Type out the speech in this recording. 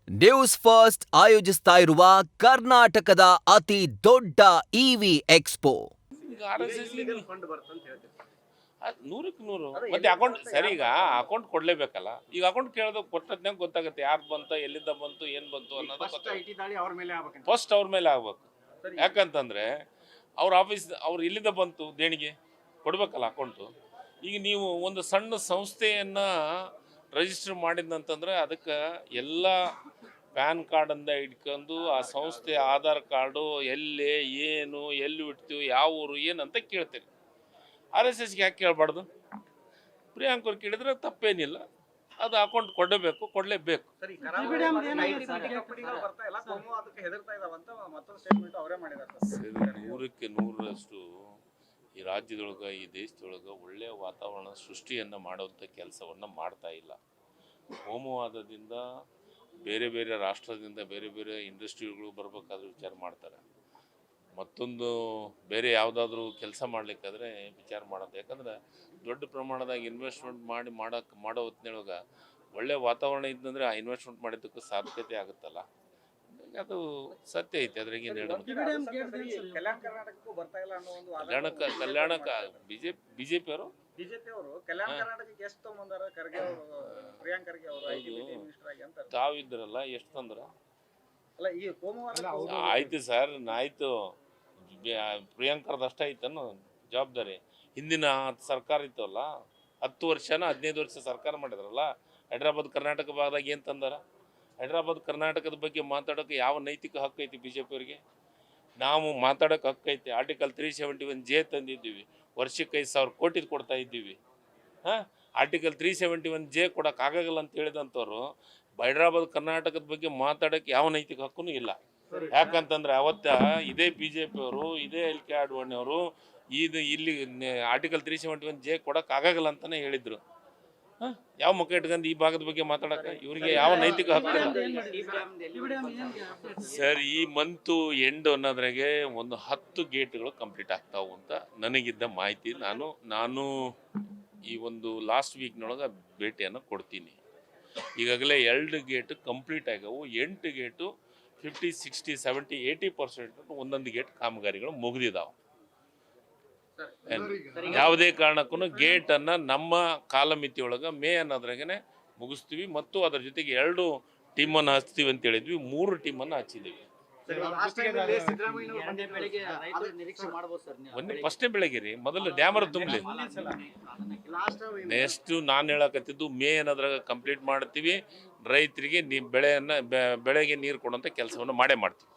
News first ಆಯೋಜಿಸ್ತಾ ಇರುವ ಕರ್ನಾಟಕದ ಅತಿ ದೊಡ್ಡ ಇವಿ ಎಕ್ಸ್ಪೋ. ಈಗ RSS ಫಂಡ್ ಬರ್ತಂತ ಹೇಳ್ತೀವಿ. ನೂರಕ್ಕೆ ನೂರು ಮತ್ತೆ ಅಕೌಂಟ್ ಸರಿ. ಈಗ ಅಕೌಂಟ್ ಕೊಡ್ಲೇಬೇಕಲ್ಲ. ಈಗ ಅಕೌಂಟ್ ಕೇಳೋದು ಕೊಟ್ಟದ್ನಾಗ ಗೊತ್ತಾಗುತ್ತೆ ಯಾರು ಬಂತ, ಎಲ್ಲಿಂದ ಬಂತು, ಏನ್ ಬಂತು ಅನ್ನೋದು ಫಸ್ಟ್ ಅವ್ರ ಮೇಲೆ ಆಗ್ಬೇಕು. ಯಾಕಂತಂದ್ರೆ ಅವ್ರ ಆಫೀಸ್ ಅವ್ರು ಇಲ್ಲಿಂದ ಬಂತು ದೇಣಿಗೆ ಕೊಡ್ಬೇಕಲ್ಲ ಅಕೌಂಟು. ಈಗ ನೀವು ಒಂದು ಸಣ್ಣ ಸಂಸ್ಥೆಯನ್ನ ರಿಜಿಸ್ಟರ್ ಮಾಡಿದಂತಂದ್ರೆ ಅದಕ್ಕೆ ಎಲ್ಲ ಪ್ಯಾನ್ ಕಾರ್ಡಿಂದ ಹಿಡ್ಕೊಂಡು ಆ ಸಂಸ್ಥೆ ಆಧಾರ್ ಕಾರ್ಡು ಎಲ್ಲಿ ಏನು ಎಲ್ಲಿ ಬಿಡ್ತೀವಿ ಯಾವ ಊರು ಏನಂತ ಕೇಳ್ತೀರಿ. RSSಗೆ ಯಾಕೆ ಕೇಳಬಾರ್ದು? ಪ್ರಿಯಾಂಕ್ ಅವ್ರು ಕೇಳಿದ್ರೆ ತಪ್ಪೇನಿಲ್ಲ. ಅದು ಅಕೌಂಟ್ ಕೊಡಲೇಬೇಕು. ನೂರಕ್ಕೆ ನೂರರಷ್ಟು ಈ ರಾಜ್ಯದೊಳಗೆ ಈ ದೇಶದೊಳಗೆ ಒಳ್ಳೆಯ ವಾತಾವರಣ ಸೃಷ್ಟಿಯನ್ನು ಮಾಡುವಂಥ ಕೆಲಸವನ್ನು ಮಾಡ್ತಾ ಇಲ್ಲ. ಕೋಮುವಾದದಿಂದ ಬೇರೆ ಬೇರೆ ರಾಷ್ಟ್ರದಿಂದ ಬೇರೆ ಬೇರೆ ಇಂಡಸ್ಟ್ರಿಗಳು ಬರಬೇಕಾದ್ರೆ ವಿಚಾರ ಮಾಡ್ತಾರೆ. ಮತ್ತೊಂದು ಬೇರೆ ಯಾವುದಾದ್ರೂ ಕೆಲಸ ಮಾಡಲಿಕ್ಕಾದ್ರೆ ವಿಚಾರ ಮಾಡೋದು. ಯಾಕಂದ್ರೆ ದೊಡ್ಡ ಪ್ರಮಾಣದಾಗ ಇನ್ವೆಸ್ಟ್ಮೆಂಟ್ ಮಾಡೋ ಹೊತ್ತಿನೊಳಗೆ ಒಳ್ಳೆ ವಾತಾವರಣ ಇದ್ದಂದ್ರೆ ಆ ಇನ್ವೆಸ್ಟ್ಮೆಂಟ್ ಮಾಡಿದ್ದಕ್ಕೂ ಸಾಧ್ಯತೆ ಆಗುತ್ತಲ್ಲ. ಅದು ಸತ್ಯ ಐತೆ. ಅದ್ರಾಗ ಏನು ಹೇಳೋದು? ಕಲ್ಯಾಣಕ್ಕೆ ಬಿಜೆಪಿ ಅವರು ತಾವಿದ್ರಲ್ಲ ಎಷ್ಟು ತಂದ್ರ ಆಯ್ತು ಸರ್. ಆಯ್ತು, ಪ್ರಿಯಾಂಕರ್ದ ಅಷ್ಟ ಐತನ್ನು ಜವಾಬ್ದಾರಿ. ಹಿಂದಿನ ಸರ್ಕಾರ ಇತ್ತಲ್ಲ 10 ವರ್ಷನ 15 ವರ್ಷ ಸರ್ಕಾರ ಮಾಡಿದ್ರಲ್ಲ. ಹೈದ್ರಾಬಾದ್ ಕರ್ನಾಟಕ ಭಾಗದಾಗ ಏನು ತಂದಾರ? ಹೈದ್ರಾಬಾದ್ ಕರ್ನಾಟಕದ ಬಗ್ಗೆ ಮಾತಾಡೋಕೆ ಯಾವ ನೈತಿಕ ಹಕ್ಕು ಐತಿ ಬಿಜೆಪಿ ಅವರಿಗೆ? ನಾವು ಮಾತಾಡೋಕೆ ಹಕ್ಕು ಐತಿ. Article 371J ತಂದಿದ್ದೀವಿ. ವರ್ಷಕ್ಕೆ 5,000 ಕೋಟಿ ಕೊಡ್ತಾ ಇದ್ದೀವಿ. ಆರ್ಟಿಕಲ್ 371J ಕೊಡೋಕ್ಕಾಗಲ್ಲ ಅಂತ ಹೇಳಿದಂಥವ್ರು ಹೈದ್ರಾಬಾದ್ ಕರ್ನಾಟಕದ ಬಗ್ಗೆ ಮಾತಾಡೋಕ್ಕೆ ಯಾವ ನೈತಿಕ ಹಕ್ಕೂ ಇಲ್ಲ. ಯಾಕಂತಂದ್ರೆ ಅವತ್ತ ಇದೇ ಬಿಜೆಪಿ ಅವರು, ಇದೇ LK ಅಡ್ವಾಣಿ ಅವರು ಇಲ್ಲಿ ಆರ್ಟಿಕಲ್ 371J ಕೊಡೋಕ್ಕಾಗಲ್ಲ ಅಂತಾನೆ ಹೇಳಿದ್ರು. ಯಾವ ಮುಖ ಇಟ್ಕೊಂಡು ಈ ಭಾಗದ ಬಗ್ಗೆ ಮಾತಾಡಕ್ಕೆ ಇವರಿಗೆ ಯಾವ ನೈತಿಕ ಹಕ್ಕು ಇಲ್ಲ ಸರ್. ಈ ಮಂತು ಎಂಡ್ ಅನ್ನೋದ್ರಾಗೆ ಒಂದು 10 ಗೇಟ್ಗಳು ಕಂಪ್ಲೀಟ್ ಆಗ್ತಾವು ಅಂತ ನನಗಿದ್ದ ಮಾಹಿತಿ. ನಾನು ಈ ಒಂದು ಲಾಸ್ಟ್ ವೀಕ್ನೊಳಗೆ ಭೇಟಿಯನ್ನು ಕೊಡ್ತೀನಿ. ಈಗಾಗಲೇ 2 ಗೇಟ್ ಕಂಪ್ಲೀಟ್ ಆಗ್ಯಾವು. 8 ಗೇಟು 50, 60, 70, 80% ಒಂದೊಂದು ಗೇಟ್ ಕಾಮಗಾರಿಗಳು ಮುಗಿದಿದ್ದಾವೆ. ಯಾವುದೇ ಕಾರಣಕ್ಕೂ ಗೇಟನ್ನು ನಮ್ಮ ಕಾಲಮಿತಿಯೊಳಗೆ ಮೇ ಅನ್ನೋದ್ರಾಗೇ ಮುಗಿಸ್ತೀವಿ. ಮತ್ತು ಅದರ ಜೊತೆಗೆ 2 ಟೀಮನ್ನು ಹಚ್ತೀವಿ ಅಂತ ಹೇಳಿದ್ವಿ. 3 ಟೀಮನ್ನು ಹಚ್ಚಿದ್ದೀವಿ. ಫಸ್ಟ್ನೇ ಬೆಳಗ್ಗೆ ರೀ ಮೊದಲು ಡ್ಯಾಮರ್ ತುಂಬಲಿ. ನೆಕ್ಸ್ಟ್ ನಾನು ಹೇಳಕತ್ತಿದ್ದು ಮೇ ಅನ್ನೋದ್ರಾಗ ಕಂಪ್ಲೀಟ್ ಮಾಡ್ತೀವಿ. ರೈತರಿಗೆ ಬೆಳೆಗೆ ನೀರು ಕೊಡುವಂಥ ಕೆಲಸವನ್ನು ಮಾಡೇ ಮಾಡ್ತೀವಿ.